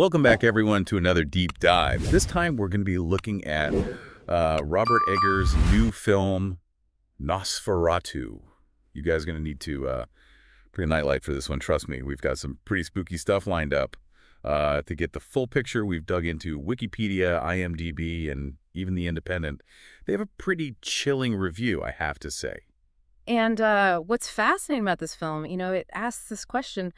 Welcome back, everyone, to another deep dive. This time, we're going to be looking at Robert Eggers' new film, Nosferatu. You guys are going to need to bring a nightlight for this one. Trust me, we've got some pretty spooky stuff lined up. To get the full picture, we've dug into Wikipedia, IMDb, and even The Independent. They have a pretty chilling review, I have to say. And what's fascinating about this film, it asks this question,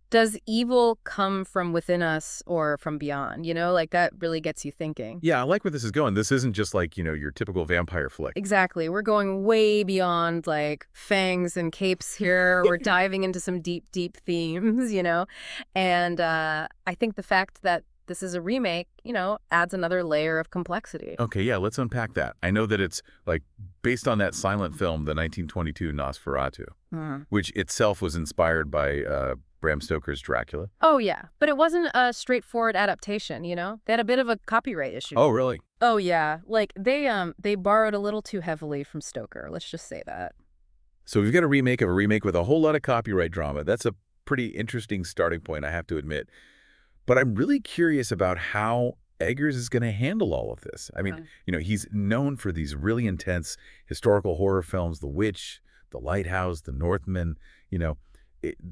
does evil come from within us or from beyond? That really gets you thinking. Yeah, I like where this is going. This isn't just like, your typical vampire flick. Exactly. We're going way beyond like fangs and capes here. We're diving into some deep, deep themes, And I think the fact that this is a remake, adds another layer of complexity. Okay, yeah, let's unpack that. I know that it's like based on that silent film, the 1922 Nosferatu, which itself was inspired by Bram Stoker's Dracula. Oh, yeah. But it wasn't a straightforward adaptation, They had a bit of a copyright issue. Oh, really? Oh, yeah. Like, they borrowed a little too heavily from Stoker. Let's just say that. So we've got a remake of a remake with a whole lot of copyright drama. That's a pretty interesting starting point, I have to admit. But I'm really curious about how Eggers is going to handle all of this. I mean, he's known for these really intense historical horror films, The Witch, The Lighthouse, The Northman.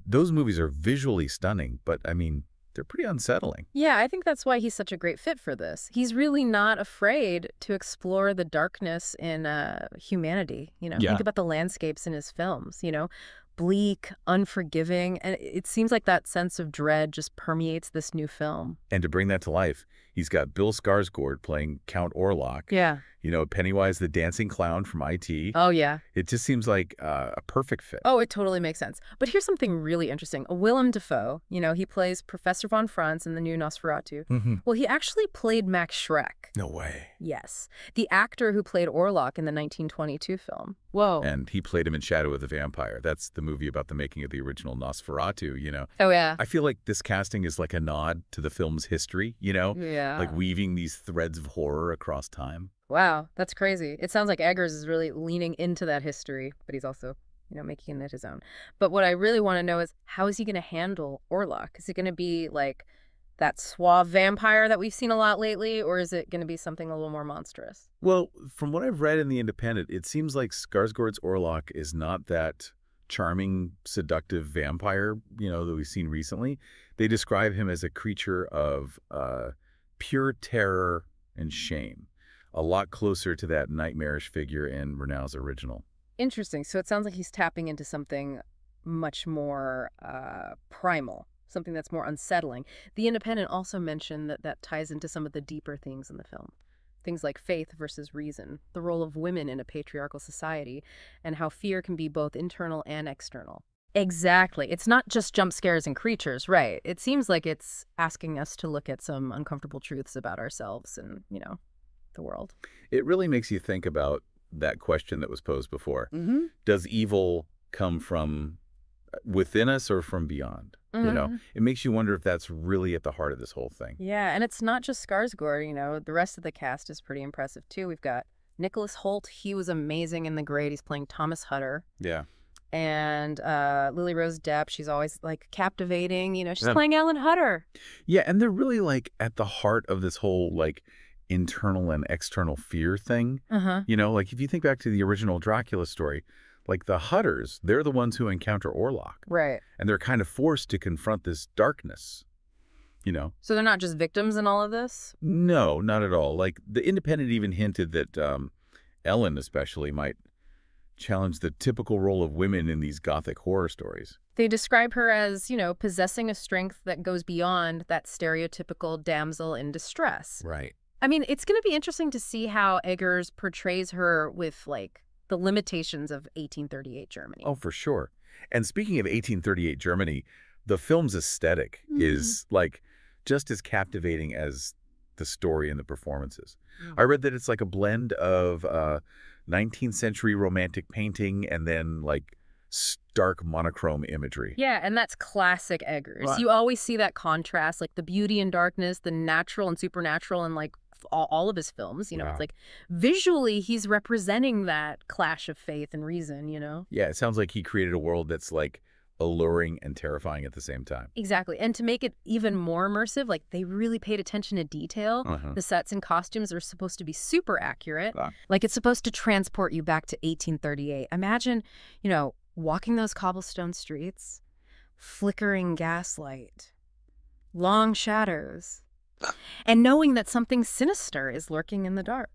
Those movies are visually stunning, but I mean, they're pretty unsettling. Yeah, I think that's why he's such a great fit for this. He's really not afraid to explore the darkness in humanity. Think about the landscapes in his films, bleak, unforgiving, and it seems like that sense of dread just permeates this new film. And to bring that to life, he's got Bill Skarsgård playing Count Orlok. Yeah. Pennywise the dancing clown from IT. Oh, yeah. It just seems like a perfect fit. Oh, it totally makes sense. But here's something really interesting. Willem Dafoe, he plays Professor von Franz in the new Nosferatu. Well, he actually played Max Schreck. No way. Yes. The actor who played Orlok in the 1922 film. Whoa. And he played him in Shadow of the Vampire. That's the movie about the making of the original Nosferatu, Oh, yeah. I feel like this casting is like a nod to the film's history, Yeah. Like weaving these threads of horror across time. Wow, that's crazy. It sounds like Eggers is really leaning into that history, but he's also, making it his own. But what I really want to know is, how is he going to handle Orlok? Is it going to be like that suave vampire that we've seen a lot lately, or is it going to be something a little more monstrous? Well, from what I've read in The Independent, it seems like Skarsgård's Orlok is not that charming, seductive vampire, that we've seen recently. They describe him as a creature of pure terror and shame. A lot closer to that nightmarish figure in Murnau's original. Interesting. So it sounds like he's tapping into something much more primal, something that's more unsettling. The Independent also mentioned that ties into some of the deeper things in the film. Things like faith versus reason, the role of women in a patriarchal society, and how fear can be both internal and external. Exactly. It's not just jump scares and creatures, right? It seems like it's asking us to look at some uncomfortable truths about ourselves and, the world. It really makes you think about that question that was posed before. Does evil come from within us or from beyond? It makes you wonder if that's really at the heart of this whole thing. Yeah, and it's not just Skarsgård, the rest of the cast is pretty impressive too. We've got Nicholas Hoult. He was amazing in The Great. He's playing Thomas Hutter. Yeah. And Lily-Rose Depp, she's always like captivating, she's playing Ellen Hutter. Yeah, and they're really like at the heart of this whole like internal and external fear thing. Like if you think back to the original Dracula story, like the Hutters, they're the ones who encounter Orlok. Right. And they're kind of forced to confront this darkness, So they're not just victims in all of this? No, not at all. Like the Independent even hinted that Ellen especially might challenge the typical role of women in these Gothic horror stories. They describe her as, possessing a strength that goes beyond that stereotypical damsel in distress. Right. I mean, it's going to be interesting to see how Eggers portrays her with, like, the limitations of 1838 Germany. Oh, for sure. And speaking of 1838 Germany, the film's aesthetic is, like, just as captivating as the story and the performances. I read that it's like a blend of 19th century romantic painting and then, like, stark monochrome imagery. Yeah, and that's classic Eggers. Right. You always see that contrast, like the beauty and darkness, the natural and supernatural, and like all of his films, Wow. It's like visually he's representing that clash of faith and reason, Yeah, it sounds like he created a world that's like alluring and terrifying at the same time. Exactly. And to make it even more immersive, like they really paid attention to detail. Uh-huh. The sets and costumes are supposed to be super accurate. Ah. Like it's supposed to transport you back to 1838. Imagine, walking those cobblestone streets, flickering gaslight, long shadows, and knowing that something sinister is lurking in the dark.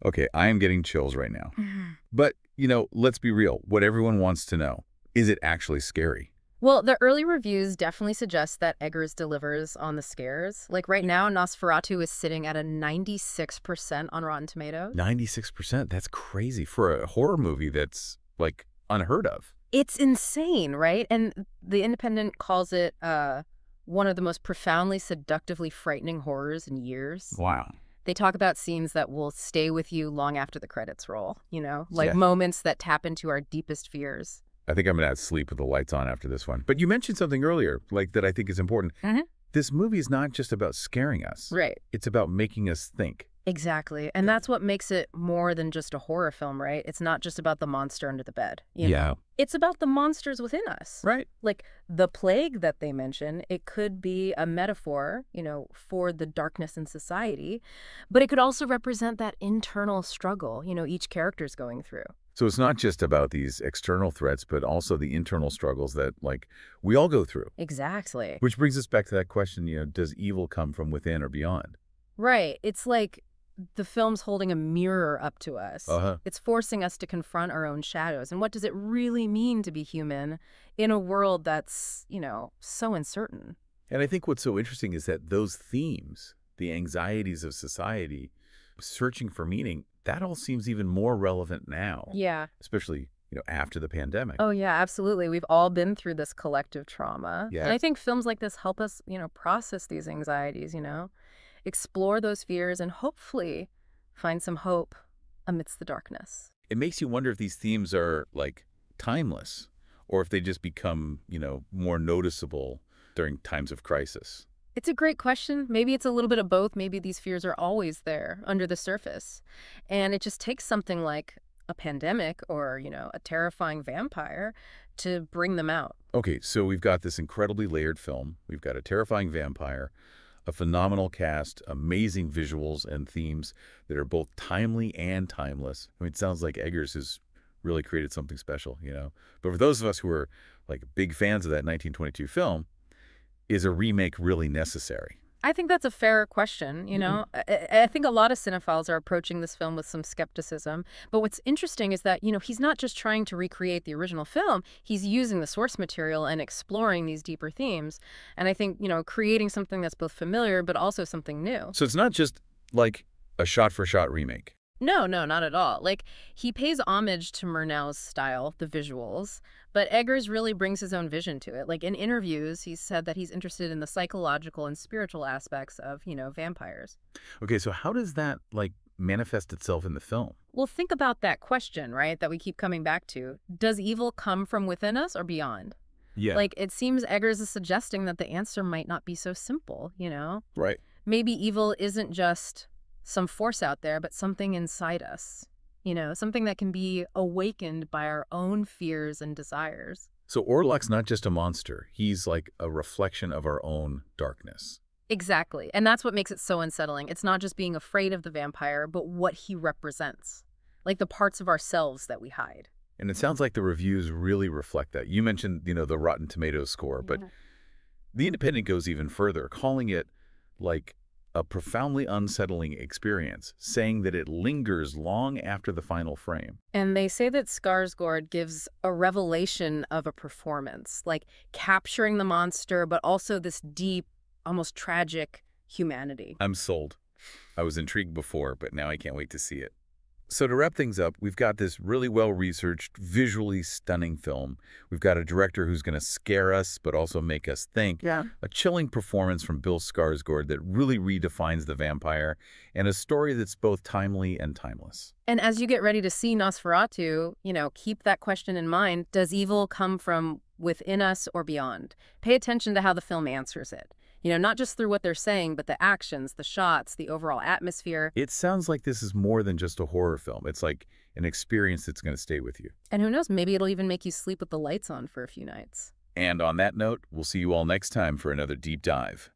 Okay, I am getting chills right now. But, let's be real. What everyone wants to know, is it actually scary? Well, the early reviews definitely suggest that Eggers delivers on the scares. Like right now, Nosferatu is sitting at a 96% on Rotten Tomatoes. 96%? That's crazy for a horror movie that's, like, unheard of. It's insane, right? And The Independent calls it one of the most profoundly seductively frightening horrors in years. Wow. They talk about scenes that will stay with you long after the credits roll, like Yeah. moments that tap into our deepest fears. I think I'm going to have to sleep with the lights on after this one. But you mentioned something earlier, like, that I think is important. Mhm. This movie is not just about scaring us. Right. It's about making us think. Exactly. And that's what makes it more than just a horror film, right? It's not just about the monster under the bed. you know? It's about the monsters within us. Right. Like the plague that they mention, it could be a metaphor, for the darkness in society, but it could also represent that internal struggle, each character's going through. So it's not just about these external threats, but also the internal struggles that, like, we all go through. Exactly. Which brings us back to that question, does evil come from within or beyond? Right. It's like the film's holding a mirror up to us. Uh-huh. It's forcing us to confront our own shadows. And what does it really mean to be human in a world that's, so uncertain? And I think what's so interesting is that those themes, the anxieties of society, searching for meaning, that all seems even more relevant now. Yeah. Especially, after the pandemic. Oh, yeah, absolutely. We've all been through this collective trauma. Yeah. And I think films like this help us, process these anxieties, explore those fears, and hopefully find some hope amidst the darkness. It makes you wonder if these themes are, like, timeless, or if they just become, more noticeable during times of crisis. It's a great question. Maybe it's a little bit of both. Maybe these fears are always there under the surface. And it just takes something like a pandemic or, a terrifying vampire to bring them out. Okay, so we've got this incredibly layered film. We've got a terrifying vampire, a phenomenal cast, amazing visuals and themes that are both timely and timeless. I mean, it sounds like Eggers has really created something special, But for those of us who are, like, big fans of that 1922 film, is a remake really necessary? I think that's a fair question, I think a lot of cinephiles are approaching this film with some skepticism. But what's interesting is that, he's not just trying to recreate the original film. He's using the source material and exploring these deeper themes. And I think, creating something that's both familiar but also something new. So it's not just, like, a shot-for-shot remake. No, not at all. Like, he pays homage to Murnau's style, the visuals, but Eggers really brings his own vision to it. Like, in interviews, he's said that he's interested in the psychological and spiritual aspects of, vampires. Okay, so how does that, like, manifest itself in the film? Well, think about that question, right, that we keep coming back to. Does evil come from within us or beyond? Yeah. Like, it seems Eggers is suggesting that the answer might not be so simple, Right. Maybe evil isn't just some force out there, but something inside us, something that can be awakened by our own fears and desires. So Orlok's not just a monster. He's like a reflection of our own darkness. Exactly. And that's what makes it so unsettling. It's not just being afraid of the vampire, but what he represents, like the parts of ourselves that we hide. And it sounds like the reviews really reflect that. You mentioned, the Rotten Tomatoes score, but The Independent goes even further, calling it, like, a profoundly unsettling experience, saying that it lingers long after the final frame. And they say that Skarsgård gives a revelation of a performance, like capturing the monster, but also this deep, almost tragic humanity. I'm sold. I was intrigued before, but now I can't wait to see it. So to wrap things up, we've got this really well-researched, visually stunning film. We've got a director who's going to scare us, but also make us think. Yeah. A chilling performance from Bill Skarsgård that really redefines the vampire, and a story that's both timely and timeless. And as you get ready to see Nosferatu, keep that question in mind. Does evil come from within us or beyond? Pay attention to how the film answers it. Not just through what they're saying, but the actions, the shots, the overall atmosphere. It sounds like this is more than just a horror film. It's like an experience that's going to stay with you. And who knows, maybe it'll even make you sleep with the lights on for a few nights. And on that note, we'll see you all next time for another deep dive.